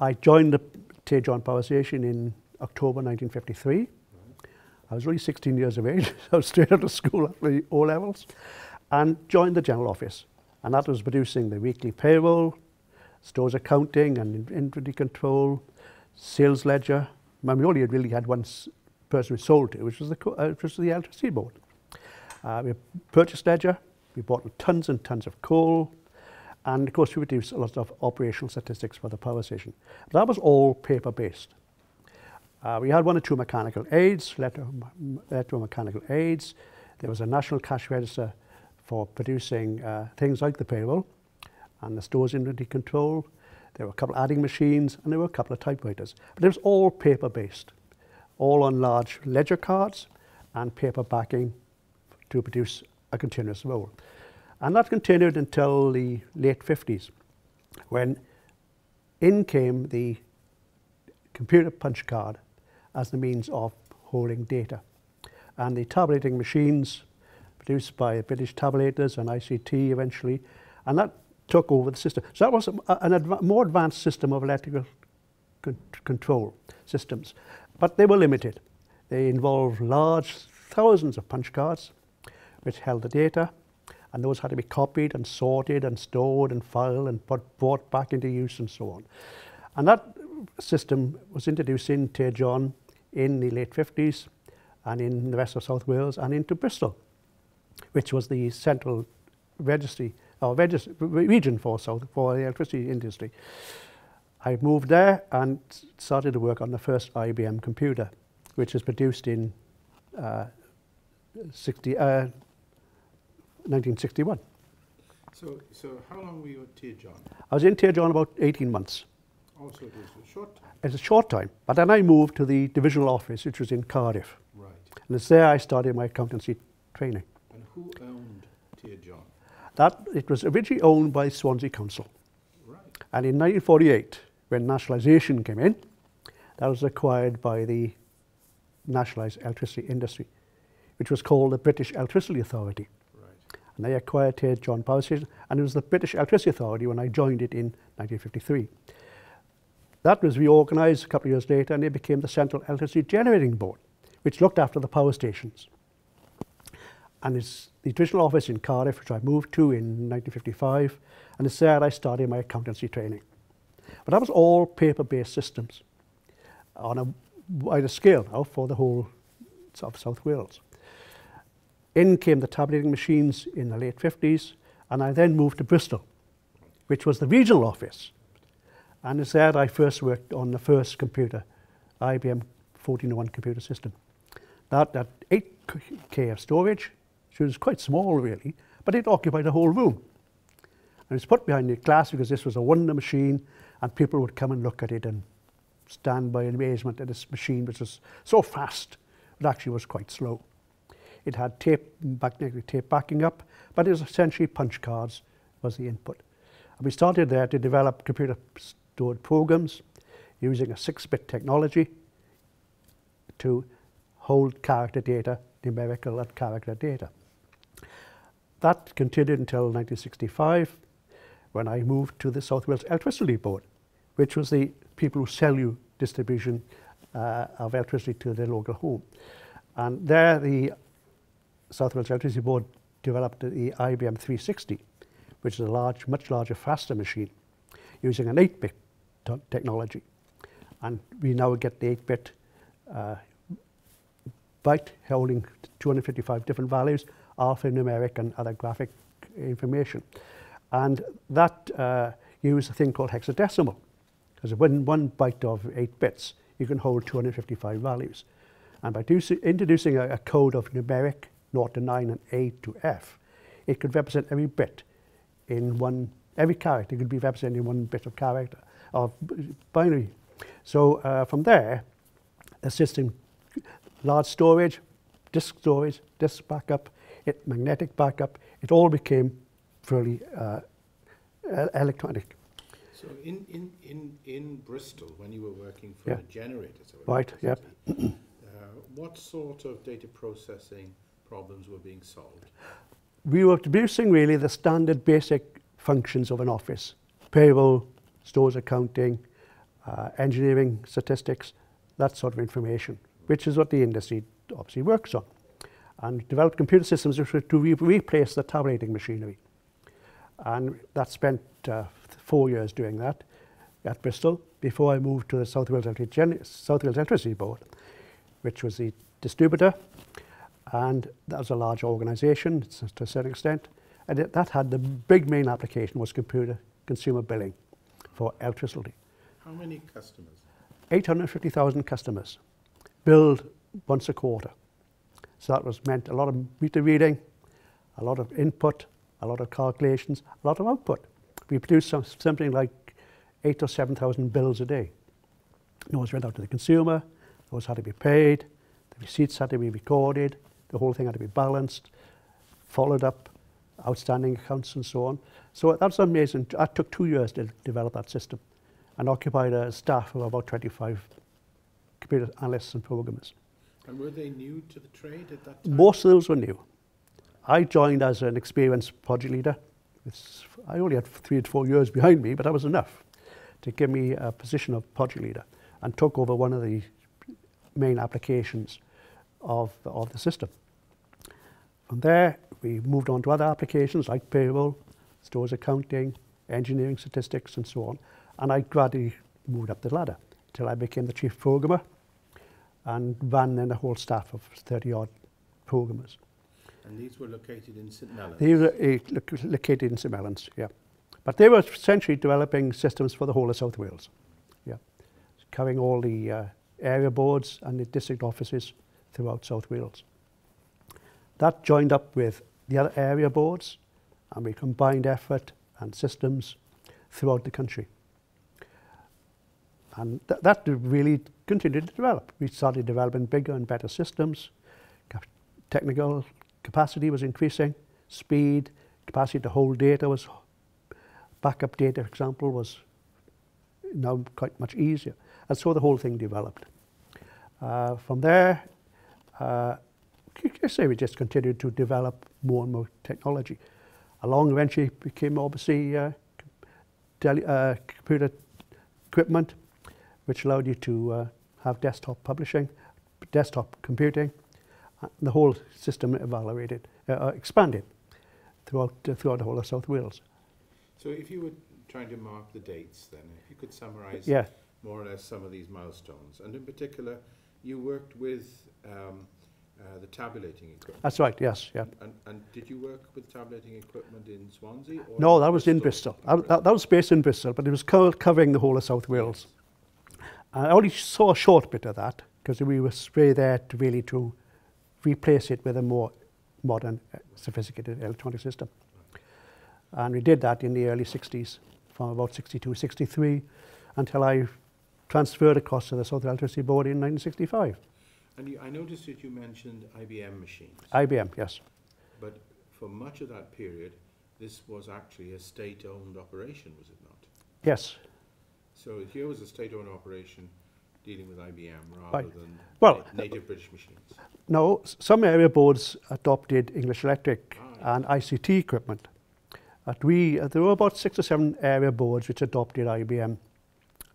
I joined the St John Power Station in October 1953. I was only 16 years of age, so I was straight out of school after the O-levels, and joined the general office. And that was producing the weekly payroll, stores accounting and inventory control, sales ledger. We only really had one person we sold to, which was the electricity board. We had purchase ledger, we bought tons and tons of coal, and of course we produced a lot of operational statistics for the power station. That was all paper-based. We had one or two mechanical aids, electromechanical aids. There was a national cash register for producing things like the payroll and the stores inventory control. There were a couple of adding machines and there were a couple of typewriters. But it was all paper-based, all on large ledger cards and paper backing to produce a continuous roll. And that continued until the late 50s, when in came the computer punch card as the means of holding data. And the tabulating machines produced by British tabulators and ICT eventually, and that took over the system. So that was a more advanced system of electrical control systems, but they were limited. They involved large thousands of punch cards which held the data, and those had to be copied and sorted and stored and filed and brought back into use and so on. And that system was introduced in St John in the late 50s and in the rest of South Wales and into Bristol, which was the central registry or region for the electricity industry. I moved there and started to work on the first IBM computer, which was produced in 1961. So how long were you at St John? I was in St John about 18 months. Oh, so it was a short time. It's a short time, but then I moved to the divisional office, which was in Cardiff. Right. And it's there I started my accountancy training. And who owned St John? It was originally owned by Swansea Council. Right. And in 1948, when nationalisation came in, that was acquired by the nationalised electricity industry, which was called the British Electricity Authority. Right. And they acquired St John Power Station, and it was the British Electricity Authority when I joined it in 1953. That was reorganised a couple of years later, and it became the Central Electricity Generating Board, which looked after the power stations. And it's the divisional office in Cardiff, which I moved to in 1955, and it's there I started my accountancy training. But that was all paper-based systems on a wider scale now for the whole of South Wales. In came the tabulating machines in the late 50s, and I then moved to Bristol, which was the regional office. And it's there I first worked on the first computer, IBM 1401 computer system. That had 8K of storage, which was quite small really, but it occupied a whole room. And it was put behind the glass because this was a wonder machine, and people would come and look at it and stand by in amazement at this machine, which was so fast, it actually was quite slow. It had magnetic tape backing up, but it was essentially punch cards was the input. And we started there to develop computer stored programs using a 6-bit technology to hold character data, numerical and character data. That continued until 1965, when I moved to the South Wales Electricity Board, which was the people who sell you distribution of electricity to their local home. And there the South Wales Electricity Board developed the IBM 360, which is a much larger, faster machine, using an 8-bit technology. And we now get the 8-bit byte holding 255 different values, alphanumeric and other graphic information. And that used a thing called hexadecimal, because when one byte of 8 bits, you can hold 255 values. And by introducing a code of numeric 0 to 9 and A to F, it could represent every bit in every character could be represented in one bit of character, of binary. So from there, the system, large storage, disk backup, magnetic backup, it all became fairly electronic. So in Bristol, when you were working for the generators, right, yep. What sort of data processing problems were being solved? We were producing really the standard basic functions of an office: payroll, stores accounting, engineering statistics, that sort of information, which is what the industry obviously works on. And developed computer systems which were to replace the tabulating machinery. And that spent 4 years doing that at Bristol before I moved to the South Wales Electricity Board, which was the distributor. And that was a large organisation to a certain extent. And that had the big main application was consumer billing for electricity. How many customers? 850,000 customers, billed once a quarter. So that meant a lot of meter reading, a lot of input, a lot of calculations, a lot of output. We produced something like 8,000 or 7,000 bills a day. Those went out to the consumer, those had to be paid, the receipts had to be recorded, the whole thing had to be balanced, followed up, outstanding accounts and so on. So that's amazing. That took 2 years to develop that system and occupied a staff of about 25 computer analysts and programmers. And were they new to the trade at that time? Most of those were new. I joined as an experienced project leader. I only had 3 or 4 years behind me, but that was enough to give me a position of project leader and took over one of the main applications of the system. From there, we moved on to other applications like payroll, stores accounting, engineering statistics, and so on. And I gradually moved up the ladder until I became the chief programmer and ran then a whole staff of 30-odd programmers. And these were located in St Mellons? They were located in St Mellons, yeah. But they were essentially developing systems for the whole of South Wales, yeah, covering all the area boards and the district offices throughout South Wales. That joined up with the other area boards, and we combined effort and systems throughout the country. And that really continued to develop. We started developing bigger and better systems. Technical capacity was increasing, speed, capacity to hold data was, backup data, for example, was now quite much easier. And so the whole thing developed. From there, I say we just continued to develop more and more technology. Along eventually became obviously computer equipment, which allowed you to have desktop publishing, desktop computing. The whole system expanded throughout the whole of South Wales. So if you were trying to mark the dates then, if you could summarise more or less some of these milestones, and in particular you worked with the tabulating equipment. That's right, yes. Yeah. And did you work with tabulating equipment in Swansea? Or no, that was in Bristol. That was based in Bristol, but it was covering the whole of South Wales. I only saw a short bit of that because we were there to really to replace it with a more modern, sophisticated electronic system. And we did that in the early 60s, from about 62, 63, until I transferred across to the South Electricity Board in 1965. And I noticed that you mentioned IBM machines. IBM, yes. But for much of that period, this was actually a state-owned operation, was it not? Yes. So here was a state-owned operation dealing with IBM rather than native British machines. No, some area boards adopted English Electric and ICT equipment. There were about 6 or 7 area boards which adopted IBM,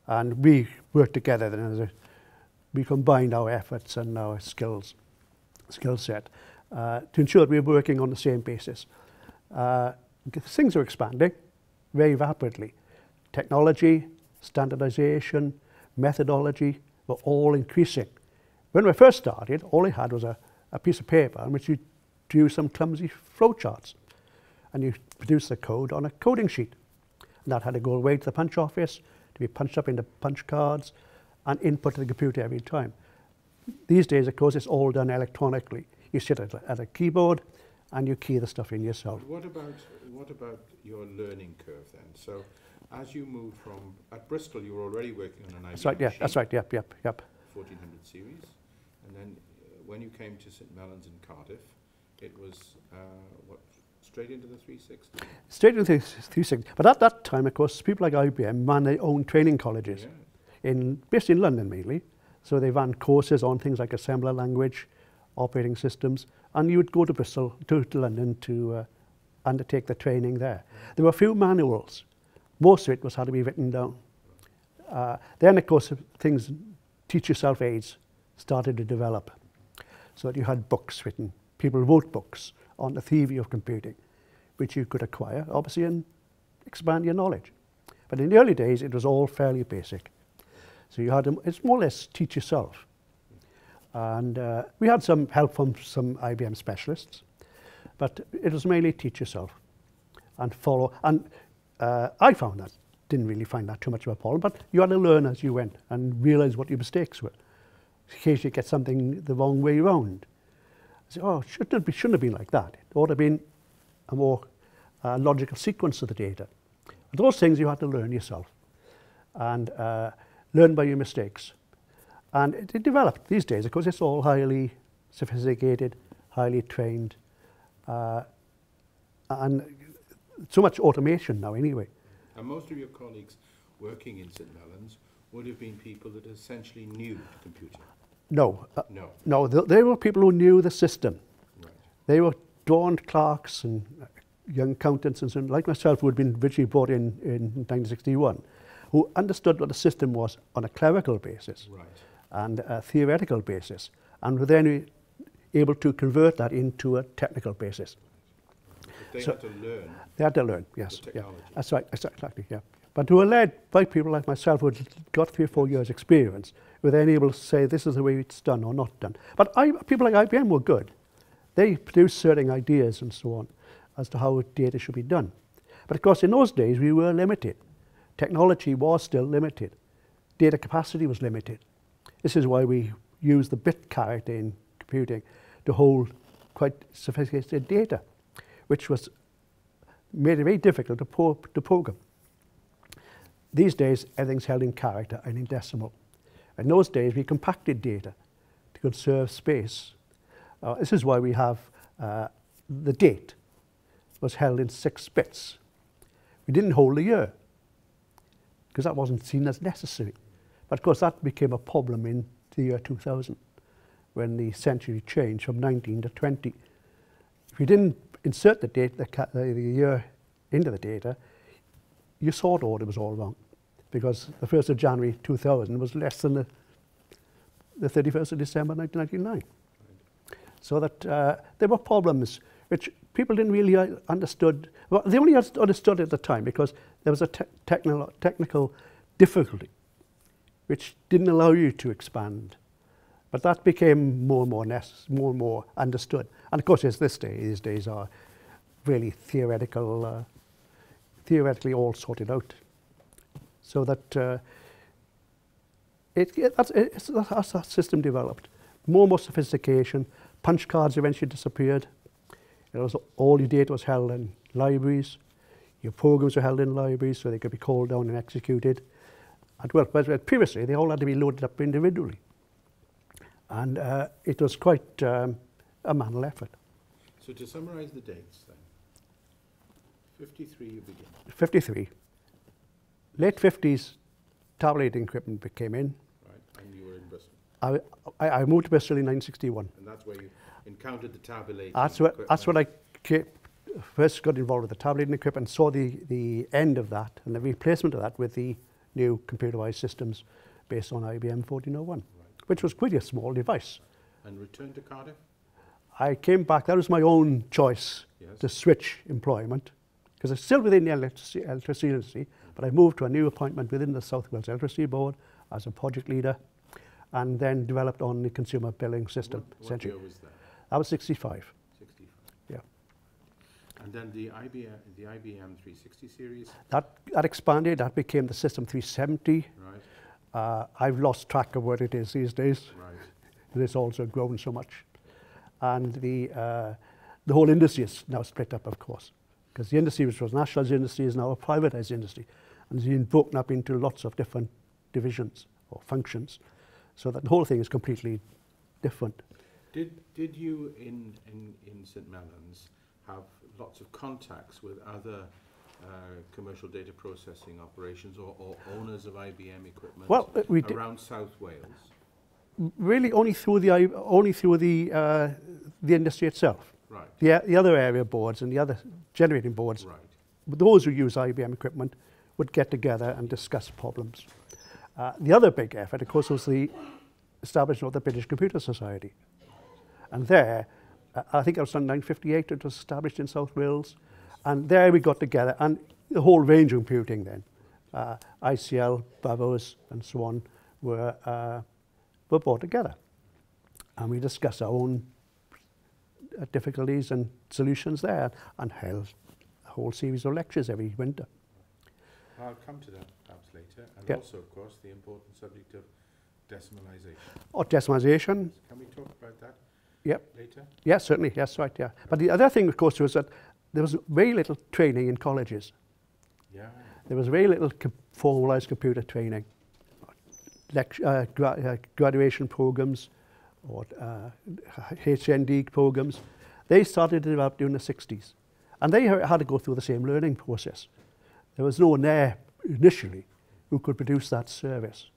and we worked together then we combined our efforts and our skill set to ensure that we were working on the same basis. Things are expanding very rapidly. Technology, standardization, methodology were all increasing. When we first started, all I had was a piece of paper on which you drew some clumsy flowcharts, and you produced the code on a coding sheet. And that had to go away to the punch office, to be punched up into punch cards, and input to the computer every time. These days, of course, it's all done electronically. You sit at a keyboard, and you key the stuff in yourself. What about your learning curve then? So, as you moved from at Bristol, you were already working on an IBM machine. Yeah, that's right. Yep. 1400 series, and then when you came to St Mellons in Cardiff, it was straight into the 360. Straight into the 360. But at that time, of course, people like IBM ran their own training colleges, based in London mainly. So they ran courses on things like assembler language, operating systems, and you would go to Bristol, to London to undertake the training there. There were a few manuals. Most of it was had to be written down. Then, of course, things, teach-yourself aids started to develop. So that you had books written. People wrote books on the theory of computing, which you could acquire, obviously, and expand your knowledge. But in the early days, it was all fairly basic. So you had to, it's more or less teach yourself. And we had some help from some IBM specialists, but it was mainly teach yourself and follow. And I found that, didn't really find that too much of a problem, but you had to learn as you went and realize what your mistakes were. Occasionally you get something the wrong way around. I say, oh, shouldn't have been like that. It ought to have been a more logical sequence of the data. But those things you had to learn yourself and learn by your mistakes. And it developed these days. Of course, it's all highly sophisticated, highly trained, and so much automation now anyway. And most of your colleagues working in St Mellons would have been people that essentially knew computing. No. No, they were people who knew the system. Right. They were dawned clerks and young accountants and so on, like myself, who had been originally brought in 1961, who understood what the system was on a clerical basis. Right. And a theoretical basis, and were then able to convert that into a technical basis. They had to learn. They had to learn, yes. The technology. Yeah. That's right, exactly, yeah. But who were led by people like myself who had got 3 or 4 years experience, were then able to say this is the way it's done or not done. But people like IBM were good. They produced certain ideas and so on as to how data should be done. But of course in those days we were limited. Technology was still limited. Data capacity was limited. This is why we use the bit character in computing to hold quite sophisticated data, which made it very difficult to program. These days, everything's held in character and in decimal. In those days, we compacted data to conserve space. This is why we have the date was held in 6 bits. We didn't hold the year, because that wasn't seen as necessary. But of course that became a problem in the year 2000 when the century changed from 19 to 20. If you didn't insert the date, the year into the data, your sort order was all wrong, because the 1st of January 2000 was less than the 31st of December 1999. So that there were problems which people didn't really understood. Well, they only understood at the time because there was a technical difficulty which didn't allow you to expand. But that became more and more understood. And of course, these days are really theoretically all sorted out. So that as that system developed, more and more sophistication. Punch cards eventually disappeared. All your data was held in libraries. Your programs were held in libraries so they could be called down and executed. And well, previously they all had to be loaded up individually. And it was quite a manual effort. So to summarise the dates then, 53 you begin. 53. Late 50s, tabulating equipment came in. Right, and you were in Bristol. I moved to Bristol in 1961. And that's where you encountered the tabulating equipment. That's when I first got involved with the tabulating equipment and saw the end of that and the replacement of that with the new computerized systems based on IBM 1401, which was quite a small device. And returned to Cardiff? I came back, that was my own choice to switch employment, because it's still within the electricity industry, but I moved to a new appointment within the South Wales Electricity Board as a project leader, and then developed on the consumer billing system. What year was that? That was 65. 65. Yeah. And then the IBM 360 series? That expanded, that became the System 370. Right. I've lost track of what it is these days. Right. It's also grown so much. And the whole industry is now split up, of course, because the industry, which was nationalised industry, is now a privatized industry, and it's been broken up into lots of different divisions or functions, so that the whole thing is completely different. Did you in St Mellons have lots of contacts with other commercial data processing operations or owners of IBM equipment around South Wales? Really, only through the industry itself. Right. The other area boards and the other generating boards, right, those who use IBM equipment would get together and discuss problems. The other big effort, of course, was the establishment of the British Computer Society. And there, I think it was in 1958, it was established in South Wales. And there we got together, and the whole range of computing then, ICL, Bavos, and so on, were brought together. And we discussed our own difficulties and solutions there, and held a whole series of lectures every winter. I'll come to that perhaps later, and Yep. also, of course, the important subject of decimalisation. Or decimalisation. Can we talk about that Yep. later? Yes, certainly. Yes, right, yeah. But the other thing, of course, was that there was very little training in colleges. Yeah. There was very little formalised computer training. Graduation programs or HND programs, they started to develop during the 60s. And they had to go through the same learning process. There was no one there initially who could produce that service.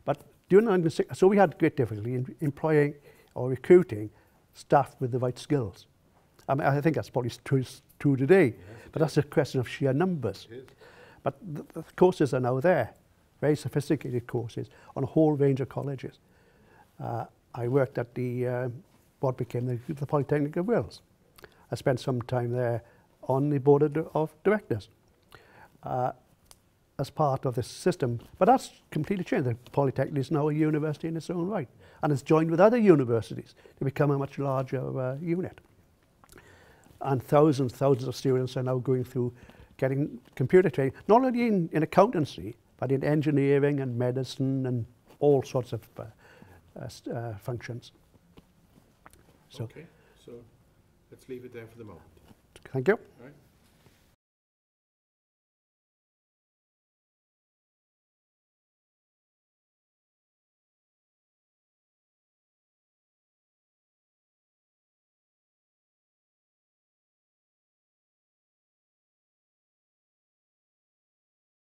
But during the 1960s, so we had great difficulty in employing or recruiting staff with the right skills. I mean, I think that's probably true today, Yes, but that's a question of sheer numbers. It is. But the courses are now there, very sophisticated courses on a whole range of colleges. I worked at the what became the Polytechnic of Wales. I spent some time there on the board of directors as part of this system. But that's completely changed. The Polytechnic is now a university in its own right, and it's joined with other universities to become a much larger unit. And thousands of students are now going through getting computer training, not only in accountancy, but in engineering and medicine and all sorts of functions. So, Okay, so let's leave it there for the moment. thank you. Right?